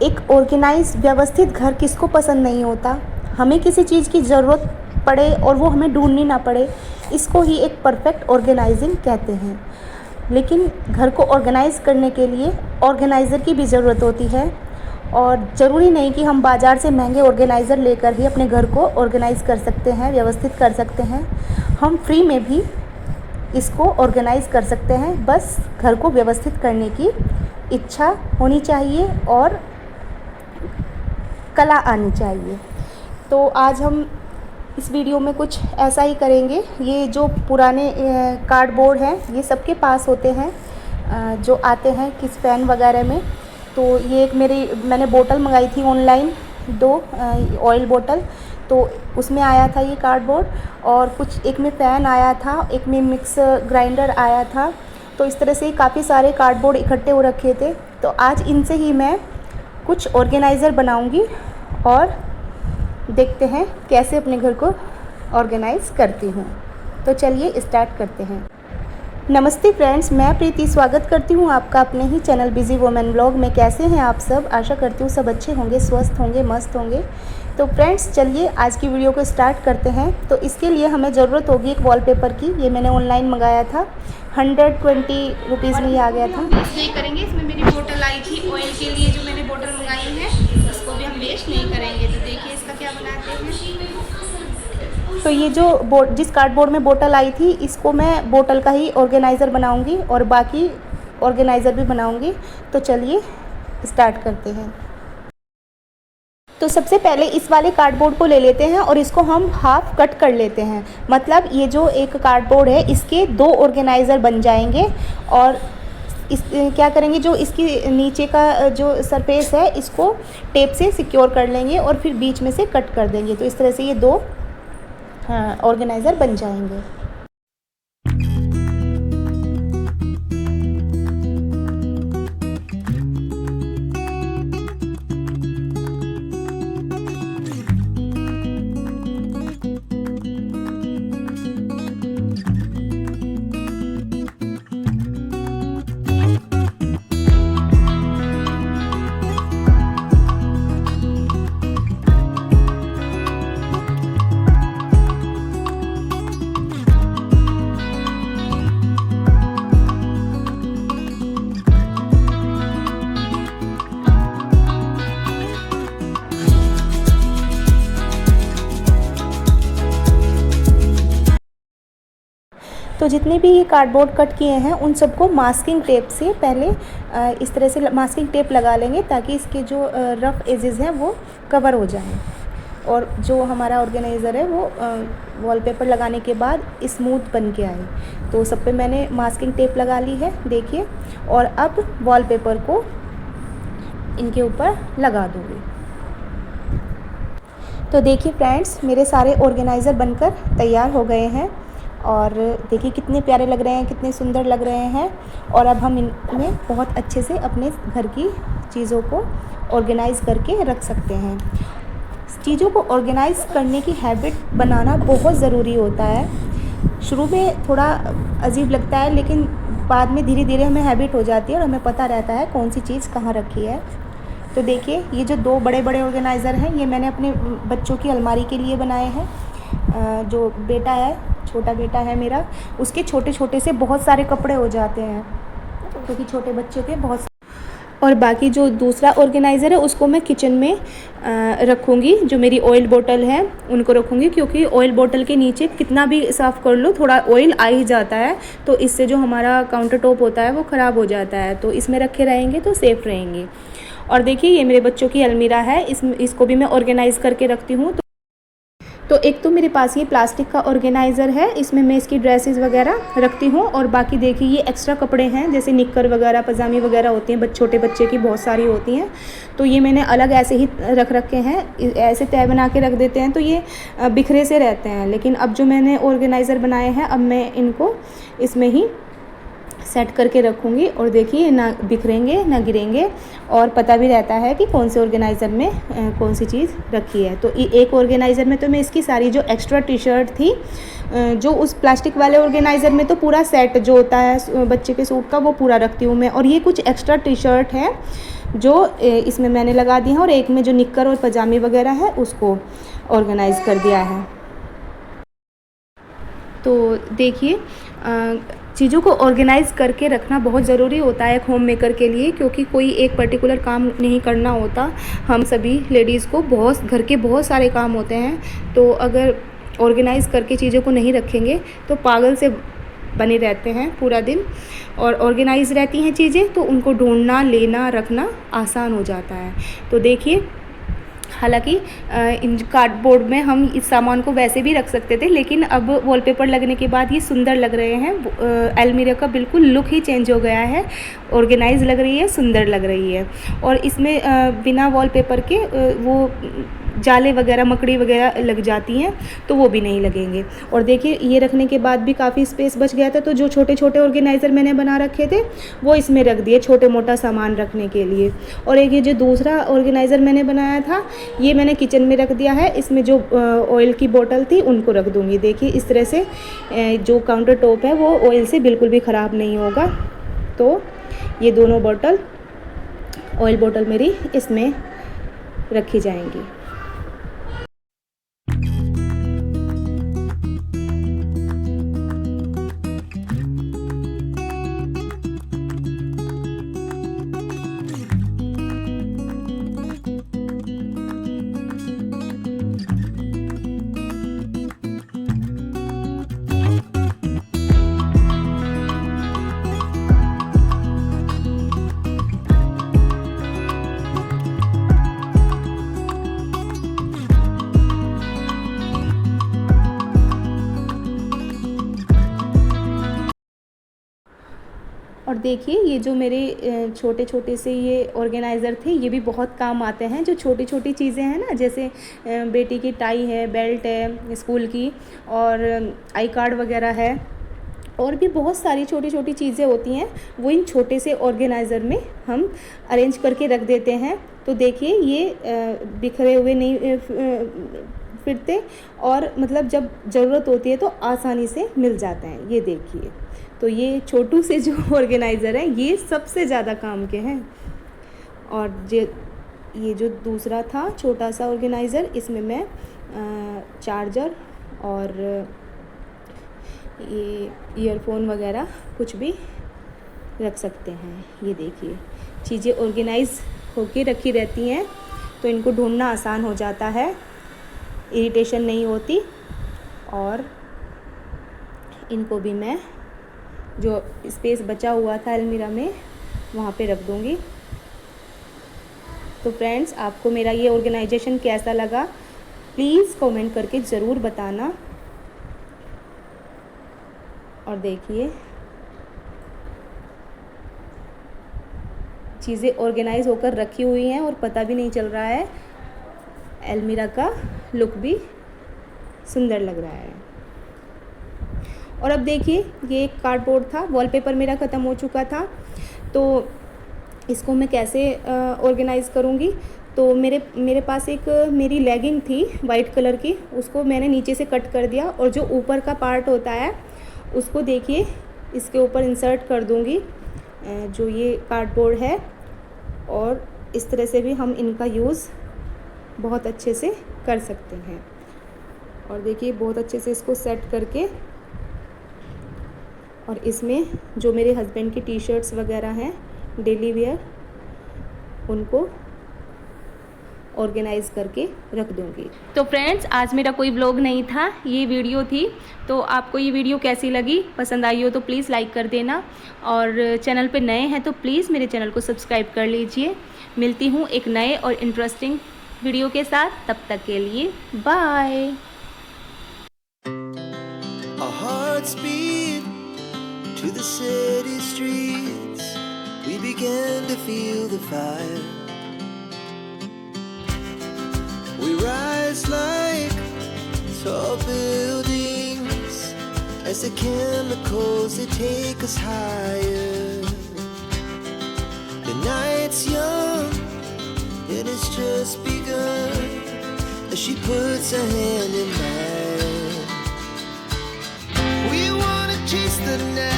एक ऑर्गेनाइज व्यवस्थित घर किसको पसंद नहीं होता। हमें किसी चीज़ की ज़रूरत पड़े और वो हमें ढूंढनी ना पड़े, इसको ही एक परफेक्ट ऑर्गेनाइजिंग कहते हैं। लेकिन घर को ऑर्गेनाइज़ करने के लिए ऑर्गेनाइज़र की भी ज़रूरत होती है, और ज़रूरी नहीं कि हम बाज़ार से महंगे ऑर्गेनाइज़र लेकर ही अपने घर को ऑर्गेनाइज़ कर सकते हैं, व्यवस्थित कर सकते हैं। हम फ्री में भी इसको ऑर्गेनाइज़ कर सकते हैं, बस घर को व्यवस्थित करने की इच्छा होनी चाहिए और कला आनी चाहिए। तो आज हम इस वीडियो में कुछ ऐसा ही करेंगे। ये जो पुराने कार्डबोर्ड हैं ये सबके पास होते हैं, जो आते हैं किस पेन वगैरह में। तो ये एक मैंने बोतल मंगाई थी ऑनलाइन, 2 ऑयल बोतल, तो उसमें आया था ये कार्डबोर्ड, और कुछ एक में फ़ैन आया था, एक में मिक्स ग्राइंडर आया था। तो इस तरह से काफ़ी सारे कार्डबोर्ड इकट्ठे हो रखे थे। तो आज इनसे ही मैं कुछ ऑर्गेनाइज़र बनाऊंगी और देखते हैं कैसे अपने घर को ऑर्गेनाइज़ करती हूँ। तो चलिए स्टार्ट करते हैं। नमस्ते फ्रेंड्स, मैं प्रीति स्वागत करती हूँ आपका अपने ही चैनल बिजी वुमेन ब्लॉग में। कैसे हैं आप सब? आशा करती हूँ सब अच्छे होंगे, स्वस्थ होंगे, मस्त होंगे। तो फ्रेंड्स चलिए आज की वीडियो को स्टार्ट करते हैं। तो इसके लिए हमें ज़रूरत होगी एक वॉलपेपर की। ये मैंने ऑनलाइन मंगाया था, 120 रुपीज़ में ये आ गया था। इसलिए करेंगे, इसमें मेरी बोतल आई थी ऑयल के लिए, जो मैंने बोतल मंगाई है इसको भी हम वेस्ट नहीं करेंगे। तो देखिए इसका क्या बनाते हैं। तो ये जो जिस कार्डबोर्ड में बोतल आई थी, इसको मैं बोतल का ही ऑर्गेनाइज़र बनाऊंगी और बाकी ऑर्गेनाइज़र भी बनाऊंगी। तो चलिए स्टार्ट करते हैं। तो सबसे पहले इस वाले कार्डबोर्ड को ले लेते हैं और इसको हम हाफ कट कर लेते हैं। मतलब ये जो एक कार्डबोर्ड है इसके 2 ऑर्गेनाइज़र बन जाएंगे। और इस क्या करेंगे, जो इसकी नीचे का जो सरफेस है इसको टेप से सिक्योर कर लेंगे और फिर बीच में से कट कर देंगे। तो इस तरह से ये 2 ऑर्गेनाइज़र बन जाएंगे। तो जितने भी ये कार्डबोर्ड कट किए हैं उन सबको मास्किंग टेप से पहले इस तरह से मास्किंग टेप लगा लेंगे, ताकि इसके जो रफ़ एजेस हैं वो कवर हो जाएं और जो हमारा ऑर्गेनाइज़र है वो वॉलपेपर लगाने के बाद स्मूथ बन के आए। तो सब पे मैंने मास्किंग टेप लगा ली है, देखिए। और अब वॉलपेपर को इनके ऊपर लगा दूँगी। तो देखिए फ्रेंड्स, मेरे सारे ऑर्गेनाइज़र बनकर तैयार हो गए हैं और देखिए कितने प्यारे लग रहे हैं, कितने सुंदर लग रहे हैं। और अब हम इनमें बहुत अच्छे से अपने घर की चीज़ों को ऑर्गेनाइज़ करके रख सकते हैं। चीज़ों को ऑर्गेनाइज़ करने की हैबिट बनाना बहुत ज़रूरी होता है। शुरू में थोड़ा अजीब लगता है, लेकिन बाद में धीरे धीरे हमें हैबिट हो जाती है और हमें पता रहता है कौन सी चीज़ कहाँ रखी है। तो देखिए ये जो 2 बड़े बड़े ऑर्गेनाइज़र हैं ये मैंने अपने बच्चों की अलमारी के लिए बनाए हैं। जो बेटा है, छोटा बेटा है मेरा, उसके छोटे छोटे से बहुत सारे कपड़े हो जाते हैं, क्योंकि छोटे बच्चों के बहुत। और बाकी जो दूसरा ऑर्गेनाइज़र है उसको मैं किचन में रखूँगी। जो मेरी ऑयल बोतल है उनको रखूँगी, क्योंकि ऑयल बोतल के नीचे कितना भी साफ़ कर लो थोड़ा ऑयल आ ही जाता है। तो इससे जो हमारा काउंटर टॉप होता है वो ख़राब हो जाता है। तो इसमें रखे रहेंगे तो सेफ़ रहेंगे। और देखिए ये मेरे बच्चों की अलमीरा है, इसको भी मैं ऑर्गेनाइज़ करके रखती हूँ। तो एक तो मेरे पास ये प्लास्टिक का ऑर्गेनाइज़र है, इसमें मैं इसकी ड्रेसेस वगैरह रखती हूँ। और बाकी देखिए ये एक्स्ट्रा कपड़े हैं, जैसे निक्कर वगैरह, पजामी वगैरह होती हैं, छोटे बच्चे की बहुत सारी होती हैं। तो ये मैंने अलग ऐसे ही रख रखे हैं, ऐसे तय बना के रख देते हैं तो ये बिखरे से रहते हैं। लेकिन अब जो मैंने ऑर्गेनाइज़र बनाए हैं अब मैं इनको इसमें ही सेट करके रखूँगी और देखिए ना बिखरेंगे ना गिरेंगे और पता भी रहता है कि कौन से ऑर्गेनाइज़र में कौन सी चीज़ रखी है। तो एक ऑर्गेनाइज़र में तो मैं इसकी सारी जो एक्स्ट्रा टी शर्ट थी, जो उस प्लास्टिक वाले ऑर्गेनाइज़र में तो पूरा सेट जो होता है बच्चे के सूट का वो पूरा रखती हूँ मैं, और ये कुछ एक्स्ट्रा टी शर्ट है जो इसमें मैंने लगा दी है, और एक में जो निक्कर और पजामी वगैरह है उसको ऑर्गेनाइज़ कर दिया है। तो देखिए चीज़ों को ऑर्गेनाइज़ करके रखना बहुत ज़रूरी होता है एक होम मेकर के लिए, क्योंकि कोई एक पर्टिकुलर काम नहीं करना होता। हम सभी लेडीज़ को घर के बहुत सारे काम होते हैं, तो अगर ऑर्गेनाइज़ करके चीज़ों को नहीं रखेंगे तो पागल से बने रहते हैं पूरा दिन, और ऑर्गेनाइज़ रहती हैं चीज़ें तो उनको ढूंढना, लेना, रखना आसान हो जाता है। तो देखिए हालांकि इन कार्डबोर्ड में हम इस सामान को वैसे भी रख सकते थे, लेकिन अब वॉलपेपर लगने के बाद ये सुंदर लग रहे हैं। अलमीरा का बिल्कुल लुक ही चेंज हो गया है, ऑर्गेनाइज लग रही है, सुंदर लग रही है। और इसमें बिना वॉलपेपर के वो जाले वगैरह, मकड़ी वगैरह लग जाती हैं तो वो भी नहीं लगेंगे। और देखिए ये रखने के बाद भी काफ़ी स्पेस बच गया था, तो जो छोटे छोटे ऑर्गेनाइज़र मैंने बना रखे थे वो इसमें रख दिए छोटे मोटा सामान रखने के लिए। और एक ये जो दूसरा ऑर्गेनाइज़र मैंने बनाया था ये मैंने किचन में रख दिया है, इसमें जो ऑयल की बोतल थी उनको रख दूँगी। देखिए इस तरह से जो काउंटर टॉप है वो ऑयल से बिल्कुल भी ख़राब नहीं होगा। तो ये दोनों बोतल, ऑयल बोतल मेरी इसमें रखी जाएंगी। और देखिए ये जो मेरे छोटे छोटे से ये ऑर्गेनाइज़र थे ये भी बहुत काम आते हैं। जो छोटी छोटी चीज़ें हैं ना, जैसे बेटी की टाई है, बेल्ट है स्कूल की, और आई कार्ड वगैरह है, और भी बहुत सारी छोटी छोटी चीज़ें होती हैं, वो इन छोटे से ऑर्गेनाइज़र में हम अरेंज करके रख देते हैं। तो देखिए ये बिखरे हुए नहीं फिरते, और मतलब जब ज़रूरत होती है तो आसानी से मिल जाते हैं। ये देखिए, तो ये छोटू से जो ऑर्गेनाइज़र है ये सबसे ज़्यादा काम के हैं। और ये जो दूसरा था छोटा सा ऑर्गेनाइज़र, इसमें मैं चार्जर और ये ईयरफोन वगैरह कुछ भी रख सकते हैं। ये देखिए चीज़ें ऑर्गेनाइज़ होके रखी रहती हैं तो इनको ढूंढना आसान हो जाता है, इरिटेशन नहीं होती। और इनको भी मैं जो स्पेस बचा हुआ था अलमीरा में वहाँ पे रख दूँगी। तो फ्रेंड्स, आपको मेरा ये ऑर्गेनाइजेशन कैसा लगा प्लीज़ कमेंट करके ज़रूर बताना। और देखिए चीज़ें ऑर्गेनाइज होकर रखी हुई हैं और पता भी नहीं चल रहा है, अलमीरा का लुक भी सुंदर लग रहा है। और अब देखिए ये एक कार्डबोर्ड था, वॉलपेपर मेरा ख़त्म हो चुका था, तो इसको मैं कैसे ऑर्गेनाइज़ करूँगी। तो मेरे पास एक मेरी लेगिंग थी वाइट कलर की, उसको मैंने नीचे से कट कर दिया, और जो ऊपर का पार्ट होता है उसको देखिए इसके ऊपर इंसर्ट कर दूँगी जो ये कार्डबोर्ड है। और इस तरह से भी हम इनका यूज़ बहुत अच्छे से कर सकते हैं। और देखिए बहुत अच्छे से इसको सेट करके, और इसमें जो मेरे हस्बैंड की टी शर्ट्स वगैरह हैं डेली वेयर उनको ऑर्गेनाइज़ करके रख दूँगी। तो फ्रेंड्स, आज मेरा कोई व्लॉग नहीं था, ये वीडियो थी। तो आपको ये वीडियो कैसी लगी, पसंद आई हो तो प्लीज़ लाइक कर देना, और चैनल पे नए हैं तो प्लीज़ मेरे चैनल को सब्सक्राइब कर लीजिए। मिलती हूँ एक नए और इंटरेस्टिंग वीडियो के साथ, तब तक के लिए bye. To the city streets, we began to feel the fire. We rise like tall buildings as the chemicals they take us higher. The night's young and it's just begun as she puts her hand in mine. We wanna chase the night